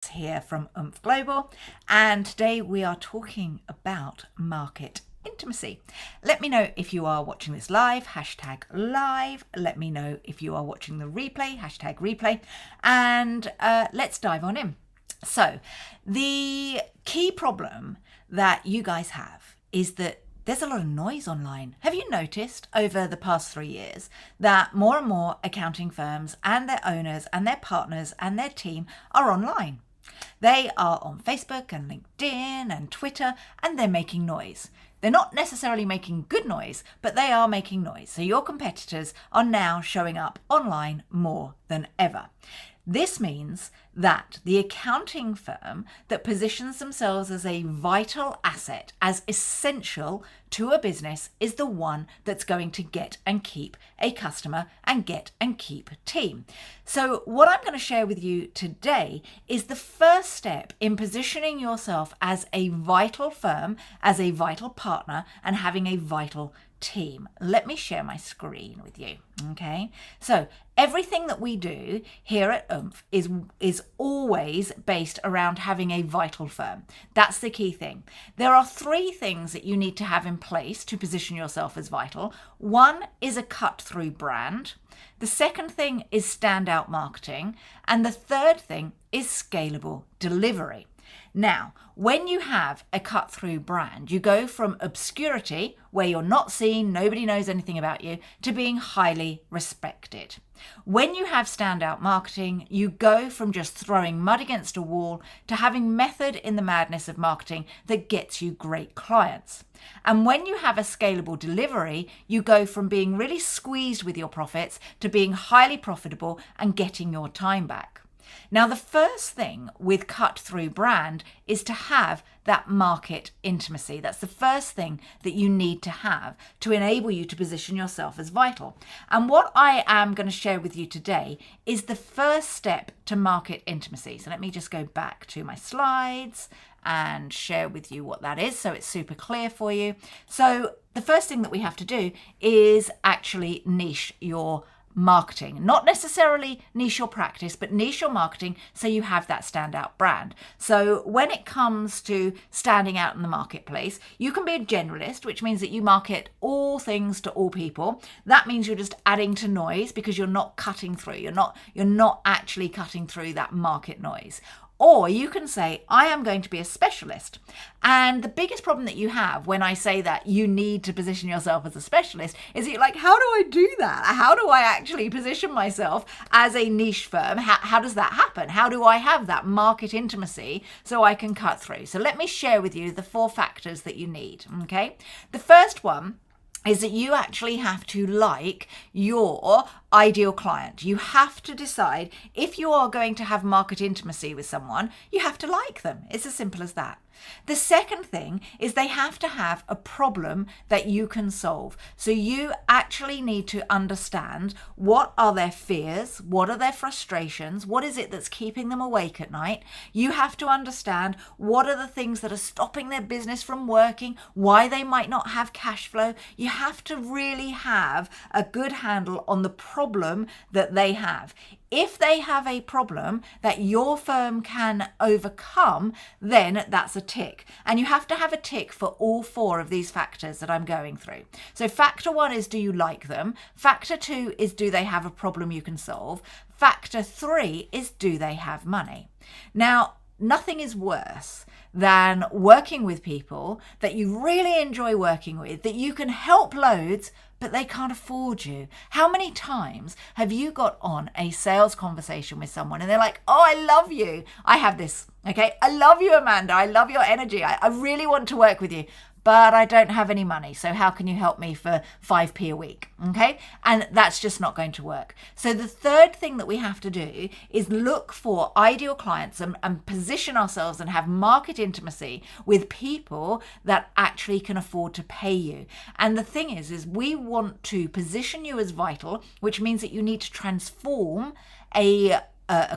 Here from Oomph.Global, and today we are talking about market intimacy. Let me know if you are watching this live, hashtag live. Let me know if you are watching the replay, hashtag replay, and let's dive on in. So the key problem that you guys have is that there's a lot of noise online. Have you noticed over the past 3 years that more and more accounting firms and their owners and their partners and their team are online? They are on Facebook and LinkedIn and Twitter, and they're making noise. They're not necessarily making good noise, but they are making noise. So your competitors are now showing up online more than ever. This means that the accounting firm that positions themselves as a vital asset, as essential to a business, is the one that's going to get and keep a customer and get and keep a team. So what I'm going to share with you today is the first step in positioning yourself as a vital firm, as a vital partner, and having a vital team. Let me share my screen with you. Okay, so everything that we do here at Oomph is always based around having a vital firm. That's the key thing. There are 3 things that you need to have in place to position yourself as vital. One is a cut-through brand. The second thing is standout marketing. And the third thing is scalable delivery. Now, when you have a cut-through brand, you go from obscurity, where you're not seen, nobody knows anything about you, to being highly respected. When you have standout marketing, you go from just throwing mud against a wall to having method in the madness of marketing that gets you great clients. And when you have a scalable delivery, you go from being really squeezed with your profits to being highly profitable and getting your time back. Now, the first thing with cut-through brand is to have that market intimacy. That's the first thing that you need to have to enable you to position yourself as vital. And what I am going to share with you today is the first step to market intimacy. So let me just go back to my slides and share with you what that is so it's super clear for you. So the first thing that we have to do is actually niche your marketing, not necessarily niche your practice, but niche your marketing so you have that standout brand. So when it comes to standing out in the marketplace, you can be a generalist, which means that you market all things to all people. That means you're just adding to noise because you're not cutting through. You're not actually cutting through that market noise. Or you can say, I am going to be a specialist. And the biggest problem that you have when I say that you need to position yourself as a specialist is that you're like, how do I do that? How do I actually position myself as a niche firm? How does that happen? How do I have that market intimacy so I can cut through? So let me share with you the 4 factors that you need, okay? The first one is that you actually have to like your ideal client. You have to decide if you are going to have market intimacy with someone, you have to like them. It's as simple as that. The second thing is they have to have a problem that you can solve. So you actually need to understand what are their fears, what are their frustrations, what is it that's keeping them awake at night. You have to understand what are the things that are stopping their business from working, why they might not have cash flow. You have to really have a good handle on the problem that they have. If they have a problem that your firm can overcome, then that's a tick. And you have to have a tick for all 4 of these factors that I'm going through. So factor 1 is, do you like them? Factor 2 is, do they have a problem you can solve? Factor 3 is, do they have money? Now, nothing is worse than working with people that you really enjoy working with, that you can help loads, but they can't afford you. How many times have you got on a sales conversation with someone and they're like, oh, I love you. I have this, okay? I love you, Amanda. I love your energy. I really want to work with you, but I don't have any money. So how can you help me for 5p a week? Okay. And that's just not going to work. So the third thing that we have to do is look for ideal clients and position ourselves and have market intimacy with people that actually can afford to pay you. And the thing is we want to position you as vital, which means that you need to transform a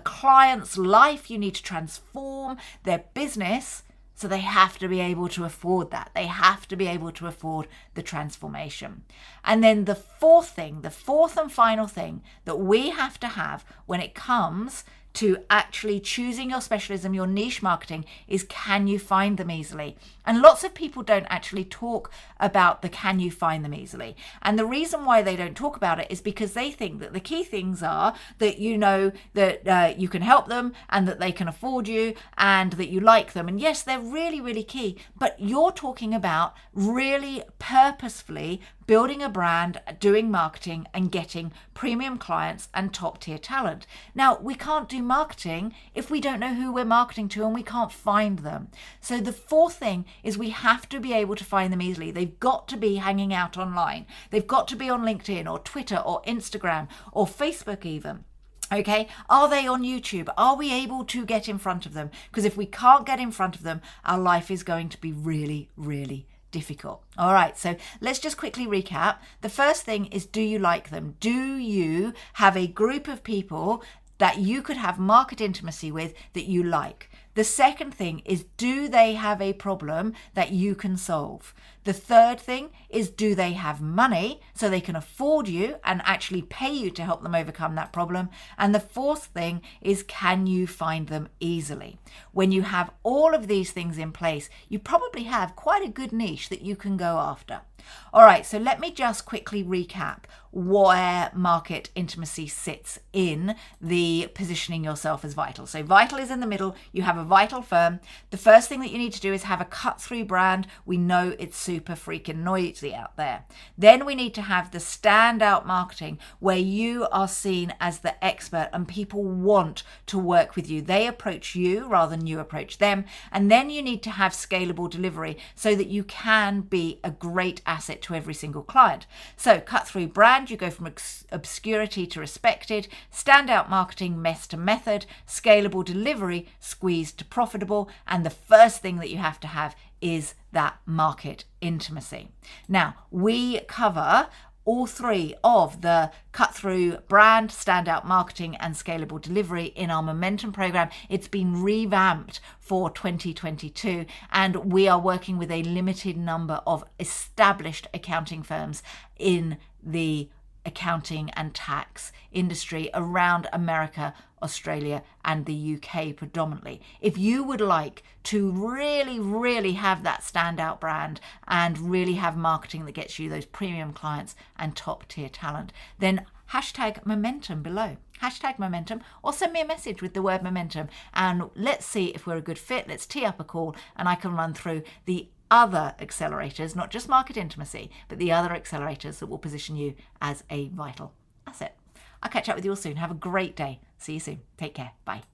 client's life. You need to transform their business. So they have to be able to afford that. They have to be able to afford the transformation. And then the fourth and final thing that we have to have when it comes to actually choosing your specialism, your niche marketing, is can you find them easily? And lots of people don't actually talk about the can you find them easily. And the reason why they don't talk about it is because they think that the key things are that you know that you can help them and that they can afford you and that you like them. And yes, they're really, really key. But you're talking about really purposefully building a brand, doing marketing and getting premium clients and top tier talent. Now, we can't do marketing if we don't know who we're marketing to and we can't find them. So the fourth thing is we have to be able to find them easily. They've got to be hanging out online. They've got to be on LinkedIn or Twitter or Instagram or Facebook even. Okay, are they on YouTube? Are we able to get in front of them? Because if we can't get in front of them, our life is going to be really, really difficult. All right, so let's just quickly recap. The first thing is, do you like them? Do you have a group of people that you could have market intimacy with that you like? The second thing is, do they have a problem that you can solve? The third thing is, do they have money so they can afford you and actually pay you to help them overcome that problem? And the fourth thing is, can you find them easily? When you have all of these things in place, you probably have quite a good niche that you can go after. All right, so let me just quickly recap where market intimacy sits in the positioning yourself as vital. So vital is in the middle. You have a vital firm. The first thing that you need to do is have a cut-through brand. We know it's super freaking noisy out there. Then we need to have the standout marketing where you are seen as the expert and people want to work with you. They approach you rather than you approach them. And then you need to have scalable delivery so that you can be a great asset to every single client. So cut-through brand, you go from obscurity to respected, standout marketing, mess to method, scalable delivery, squeezed to profitable, and the first thing that you have to have is that market intimacy. Now, we cover all three of the cut-through brand, standout marketing and scalable delivery in our Momentum program. It's been revamped for 2022 and we are working with a limited number of established accounting firms in the accounting and tax industry around America, Australia and the UK predominantly. If you would like to really, really have that standout brand and really have marketing that gets you those premium clients and top tier talent, then hashtag Momentum below. Hashtag Momentum, or send me a message with the word Momentum and let's see if we're a good fit. Let's tee up a call and I can run through the other accelerators, not just market intimacy, but the other accelerators that will position you as a vital asset. I'll catch up with you all soon. Have a great day. See you soon. Take care. Bye.